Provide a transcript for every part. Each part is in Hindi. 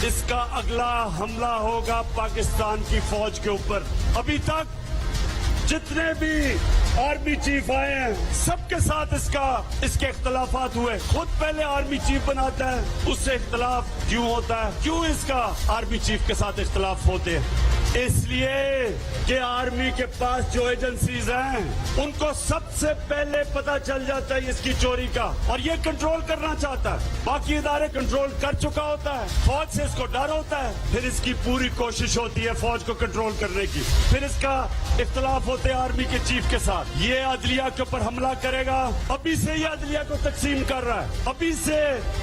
इसका अगला हमला होगा पाकिस्तान की फौज के ऊपर। अभी तक जितने भी आर्मी चीफ आए हैं सबके साथ इसके इख्तलाफात हुए। खुद पहले आर्मी चीफ बनाता है, उससे इख्तलाफ क्यों होता है? क्यों इसका आर्मी चीफ के साथ इख्तलाफ होते हैं? इसलिए कि आर्मी के पास जो एजेंसीज हैं उनको सबसे पहले पता चल जाता है इसकी चोरी का, और ये कंट्रोल करना चाहता है। बाकी इदारे कंट्रोल कर चुका होता है, फौज से इसको डर होता है, फिर इसकी पूरी कोशिश होती है फौज को कंट्रोल करने की। फिर इसका इख्तलाफ होते हैं आर्मी के चीफ के साथ। ये अदलिया के ऊपर हमला करेगा, अभी से ये अदलिया को तकसीम कर रहा है, अभी से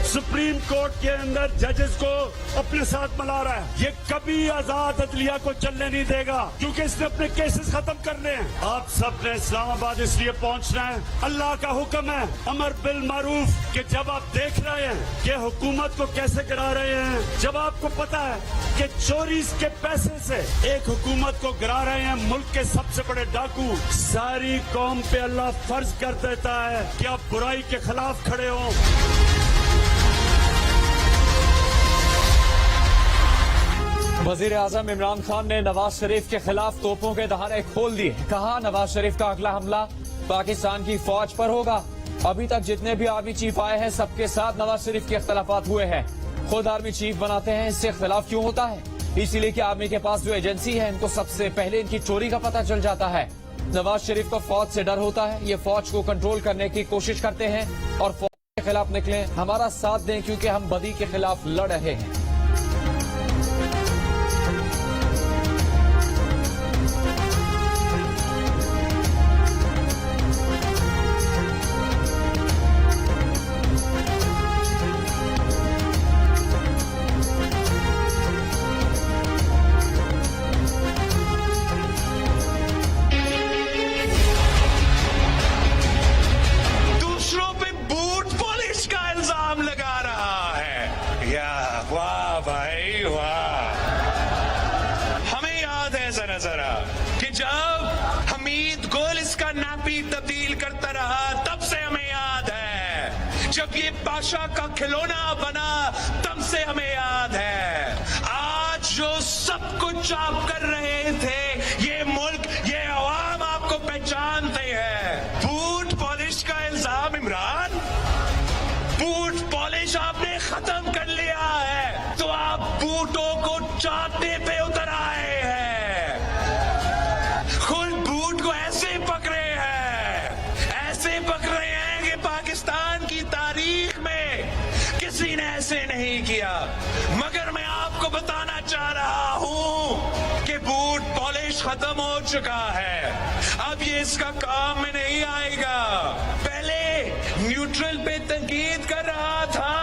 सुप्रीम कोर्ट के अंदर जजेस को अपने साथ मिला रहा है। ये कभी आजाद अदलिया को चलने नहीं देगा, क्योंकि इसने अपने केसेस खत्म करने हैं। आप सब ने इस्लामाबाद इसलिए पहुंचना है, अल्लाह का हुक्म है अमर बिल मारूफ, कि जब आप देख रहे हैं कि हुकूमत को कैसे गिरा रहे हैं, जब आपको पता है कि चोरी के पैसे से एक हुकूमत को गिरा रहे हैं मुल्क के सबसे बड़े डाकू, सारी कौम पे अल्लाह फर्ज कर देता है कि आप बुराई के खिलाफ खड़े हों। वजीर आजम इमरान खान ने नवाज शरीफ के खिलाफ तोपों के दहाने खोल दिए। कहा नवाज शरीफ का अगला हमला पाकिस्तान की फौज पर होगा। अभी तक जितने भी आर्मी चीफ आए हैं सबके साथ नवाज शरीफ के इख्तलाफात हुए हैं। खुद आर्मी चीफ बनाते हैं, इससे इख्तलाफ क्यों होता है? इसीलिए कि आर्मी के पास जो एजेंसी है इनको सबसे पहले इनकी चोरी का पता चल जाता है। नवाज शरीफ को फौज से डर होता है, ये फौज को कंट्रोल करने की कोशिश करते हैं और फौज के खिलाफ निकले, हमारा साथ दें क्योंकि हम बदी के खिलाफ लड़ रहे हैं। जरा कि जब हमीद गोल इसका नापी तब्दील करता रहा तब से हमें याद है, जब ये बादशाह का खिलौना बना तब से हमें याद है। आज जो सब कुछ आप कर रहे थे, ये मुल्क ये अवाम आपको पहचानते हैं। बूट पॉलिश का इल्जाम इमरान, बूट पॉलिश आपने खत्म कर लिया है तो आप बूटों को चाटने पे उतर आए हैं। खुद बूट को ऐसे पकड़े हैं कि पाकिस्तान की तारीख में किसी ने ऐसे नहीं किया। मगर मैं आपको बताना चाह रहा हूं कि बूट पॉलिश खत्म हो चुका है, अब ये इसका काम में नहीं आएगा। पहले न्यूट्रल पे तंकीद कर रहा था,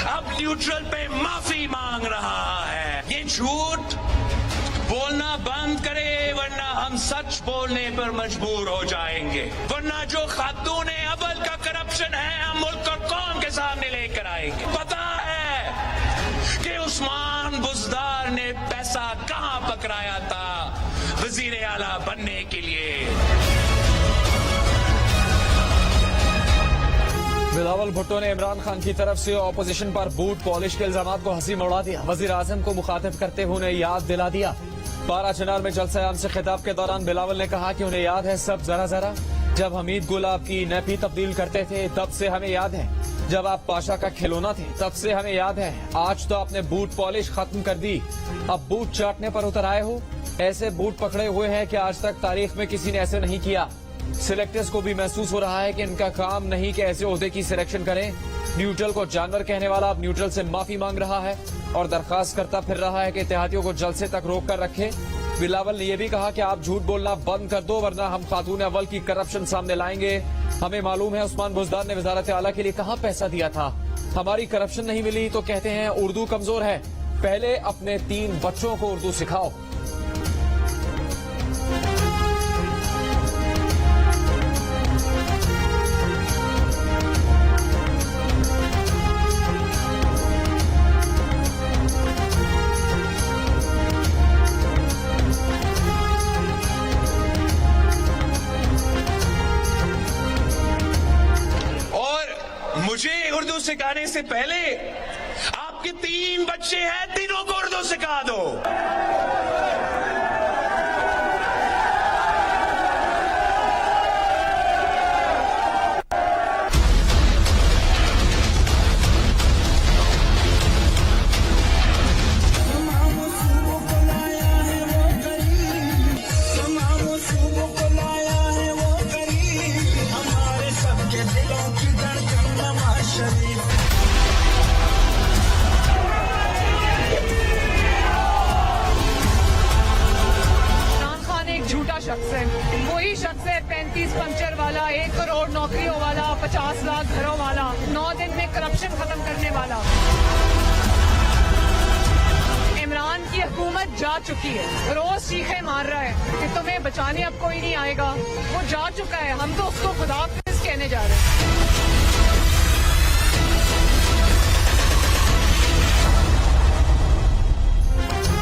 अब न्यूट्रल पे माफी मांग रहा है। ये झूठ बोलना बंद करे वरना हम सच बोलने पर मजबूर हो जाएंगे, वरना जो खातून अव्वल का करप्शन है हम मुल्क और कौम के सामने लेकर आएंगे। पता है कि उस्मान बुजदार ने पैसा कहां पकड़ाया था वजीर आला बनने के लिए। बिलावल भुट्टो ने इमरान खान की तरफ से ऑपोजिशन पर बूट पॉलिश के इल्जाम को हंसी में उड़ा दिया। वजीर आजम को मुखातिब करते हुए उन्हें याद दिला दिया। 12 चिनार में जलसा-ए-आम से खिताब के दौरान बिलावल ने कहा कि उन्हें याद है सब जरा जरा, जब हमीद गुल आपकी नैपी तब्दील करते थे तब से हमें याद है, जब आप पाशा का खिलौना थे तब से हमें याद है। आज तो आपने बूट पॉलिश खत्म कर दी, अब बूट चाटने पर उतर आए हो। ऐसे बूट पकड़े हुए हैं कि आज तक तारीख में किसी ने ऐसे नहीं किया। सिलेक्टर्स को भी महसूस हो रहा है कि इनका काम नहीं कि ऐसे ओहदे की सिलेक्शन करें। न्यूट्रल को जानवर कहने वाला अब न्यूट्रल से माफी मांग रहा है और दरखास्त करता फिर रहा है कि इत्तेहादियों को जलसे तक रोक कर रखे। बिलावल ने यह भी कहा कि आप झूठ बोलना बंद कर दो वरना हम खातून अव्वल की करप्शन सामने लाएंगे। हमें मालूम है उस्मान बुजदार ने वजारत आला के लिए कहां पैसा दिया था, हमारी करप्शन नहीं मिली तो कहते हैं उर्दू कमजोर है। पहले अपने 3 बच्चों को उर्दू सिखाओ। मुझे उर्दू सिखाने से पहले आपके 3 3 बच्चे हैं, तीनों को उर्दू सिखा दो। शख्स है, वही शख्स है 35 पंचर वाला, 1 करोड़ नौकरियों वाला, 50 लाख घरों वाला, 9 दिन में करप्शन खत्म करने वाला। इमरान की हुकूमत जा चुकी है, रोज चीखे मार रहा है कि तुम्हें बचाने अब कोई नहीं आएगा। वो जा चुका है, हम तो उसको खुदा हाफिज कहने जा रहे हैं।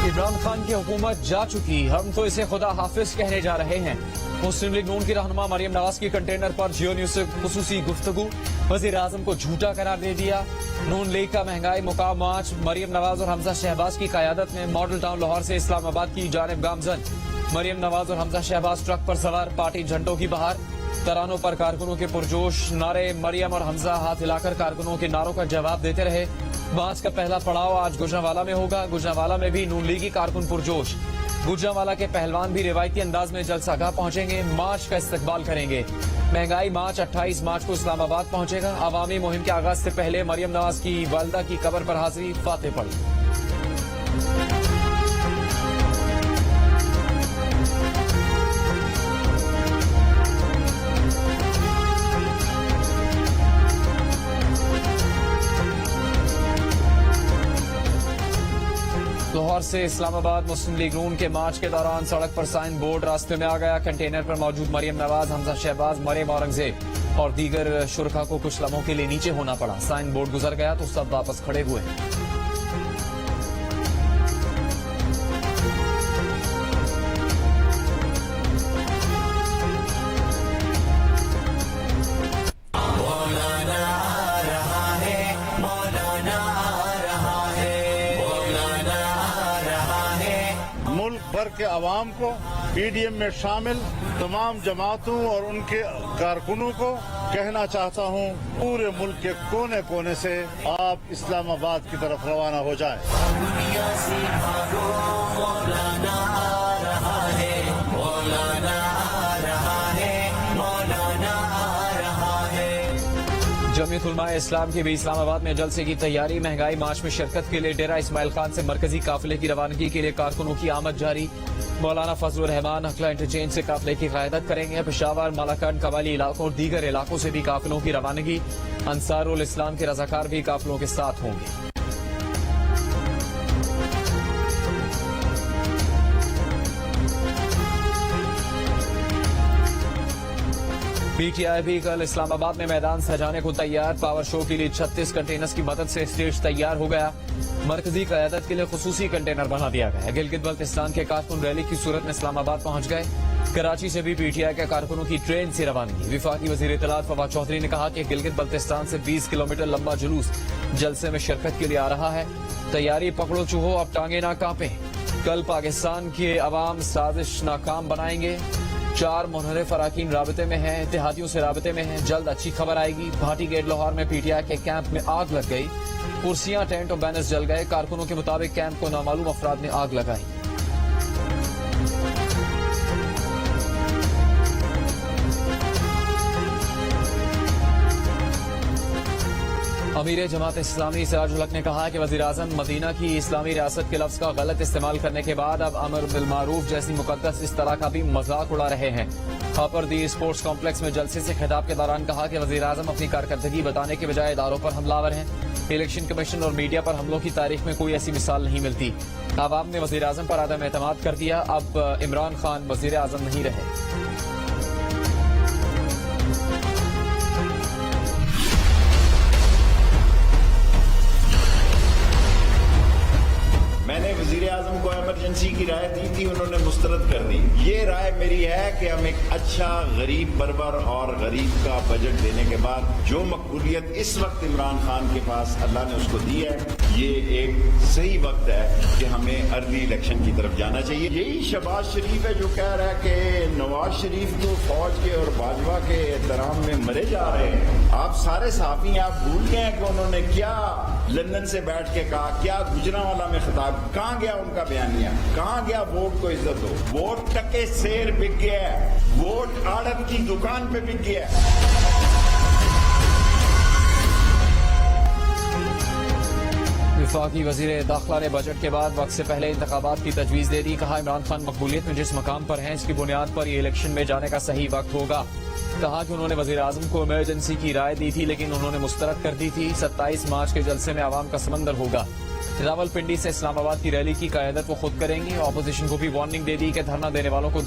इमरान खान की हुकूमत जा चुकी, हम तो इसे खुदा हाफिज कहने जा रहे हैं। मुस्लिम लीग नून की रहनुमा मरियम नवाज की कंटेनर पर जियो न्यूज से खुसूसी गुफ्तगू, वजीर आजम को झूठा करार दे दिया। नून लीग का महंगाई मुकाम मार्च मरियम नवाज और हमजा शहबाज की क़यादत में मॉडल टाउन लाहौर से इस्लामाबाद की जानिब गामजन। मरियम नवाज और हमजा शहबाज ट्रक पर सवार, पार्टी झंडों की बहार, तरानों पर कारकुनों के पुरजोश नारे। मरियम और हमजा हाथ हिलाकर कारकुनों के नारों का जवाब देते रहे। मार्च का पहला पड़ाव आज गुजरांवाला में होगा। गुजरांवाला में भी नून लीगी कारकुन पुरजोश। गुजरांवाला के पहलवान भी रिवायती अंदाज में जलसागाह पहुंचेंगे, मार्च का इस्तकबाल करेंगे। महंगाई मार्च 28 मार्च को इस्लामाबाद पहुंचेगा। अवामी मुहिम के आगाज से पहले मरियम नवाज की वालदा की कब्र पर हाजिरी, फातेह पढ़ी। लाहौर से इस्लामाबाद मुस्लिम लीग नून के मार्च के दौरान सड़क पर साइन बोर्ड रास्ते में आ गया। कंटेनर पर मौजूद मरियम नवाज, हमजा शहबाज, मरियम औरंगजेब और दीगर शुरका को कुछ लम्हों के लिए नीचे होना पड़ा। साइन बोर्ड गुजर गया तो सब वापस खड़े हुए। भर के अवाम को, पीडीएम में शामिल तमाम जमातों और उनके कारकुनों को कहना चाहता हूं, पूरे मुल्क के कोने कोने से आप इस्लामाबाद की तरफ रवाना हो जाएं। जमीयत उलमाए इस्लाम की भी इस्लामाबाद में जलसे की तैयारी। महंगाई मार्च में शिरकत के लिए डेरा इस्माइल खान से मरकजी काफिले की रवानगी के लिए कारकुनों की आमद जारी। मौलाना फजलुर रहमान हकला इंटरचेंज से काफिले की क़यादत करेंगे। पेशावर, मालाकान, कबाली इलाकों और दीगर इलाकों से भी काफिलों की रवानगी। अंसारुल इस्लाम के रजाकार भी काफिलों के साथ होंगे। पीटीआई भी कल इस्लामाबाद में मैदान सजाने को तैयार। पावर शो के लिए 36 कंटेनर्स की मदद से स्टेज तैयार हो गया। मरकजी क़यादत के लिए खुसूसी कंटेनर बना दिया गया। गिलगित बल्तिस्तान के कारकुन रैली की सूरत में इस्लामाबाद पहुंच गए। कराची से भी पीटीआई के कारकुनों की ट्रेन से रवानगी। विफाकी वजीर इत्तलात फवाद चौधरी ने कहा कि गिलगित बल्तिस्तान से 20 किलोमीटर लंबा जुलूस जलसे में शिरकत के लिए आ रहा है। तैयारी पकड़ो चूहो, अब टांगे ना कांपे। कल पाकिस्तान के अवाम साजिश नाकाम बनाएंगे। 4 मुनहरिफ अराकीन राबते में हैं, इत्तेहादियों से राबते में हैं। जल्द अच्छी खबर आएगी। भाटी गेट लाहौर में पीटीआई के कैंप में आग लग गई। कुर्सियां, टेंट और बैनर्स जल गए। कारकुनों के मुताबिक कैंप को नामालूम अफराद ने आग लगाई। अमीर जमात इस्लामी सिराजुल हक ने कहा कि वज़ीर आज़म मदीना की इस्लामी रियासत के लफ्ज़ का गलत इस्तेमाल करने के बाद अब अमर बिल मारूफ जैसी मुकद्दस इस तरह का भी मजाक उड़ा रहे हैं। खापर दी स्पोर्ट्स कॉम्प्लेक्स में जलसे से खिताब के दौरान कहा कि वज़ीर आज़म अपनी कारकर्दगी बताने के बजाय इदारों पर हमलावर हैं। इलेक्शन कमीशन और मीडिया पर हमलों की तारीख में कोई ऐसी मिसाल नहीं मिलती। आवाम ने वज़ीर आज़म पर आदम एतमाद कर दिया। अब इमरान खान वज़ीर आज़म नहीं रहे। मैंने वजीर आजम को इमरजेंसी की राय दी थी, उन्होंने मुस्तरद कर दी। ये राय मेरी है कि हम एक अच्छा गरीब परवर और गरीब का बजट देने के बाद जो मकबूलियत इस वक्त इमरान खान के पास अल्लाह ने उसको दी है, ये एक सही वक्त है कि हमें अर्ली इलेक्शन की तरफ जाना चाहिए। यही शहबाज शरीफ है जो कह रहा है कि नवाज शरीफ तो फौज के और बाजवा के एहतराम में मरे जा रहे हैं। आप सारे सहाफी आप भूल गए हैं कि उन्होंने क्या लंदन से बैठ के कहा, क्या गुजरांवाला में खिताब, कहाँ गया उनका बयानिया, कहाँ गया वोट को इज्जत हो। वोट टके शेर बिक गया है, वोट आड़त की दुकान पे बिक गया है। वफाकी वजीर दाखिला ने बजट के बाद वक्त से पहले इंतखाबात की तजवीज़ दे दी। कहा इमरान खान मकबूलियत में जिस मकाम पर हैं, इसकी बुनियाद पर ये इलेक्शन में जाने का सही वक्त होगा। कहा कि उन्होंने वजीर आजम को इमरजेंसी की राय दी थी, लेकिन उन्होंने मुस्तरद कर दी थी। 27 मार्च के जलसे में आवाम का समंदर होगा। रावलपिंडी से इस्लामाबाद की रैली की क़यादत वो खुद करेंगी। ऑपोजिशन को भी वार्निंग दे दी कि धरना देने वालों को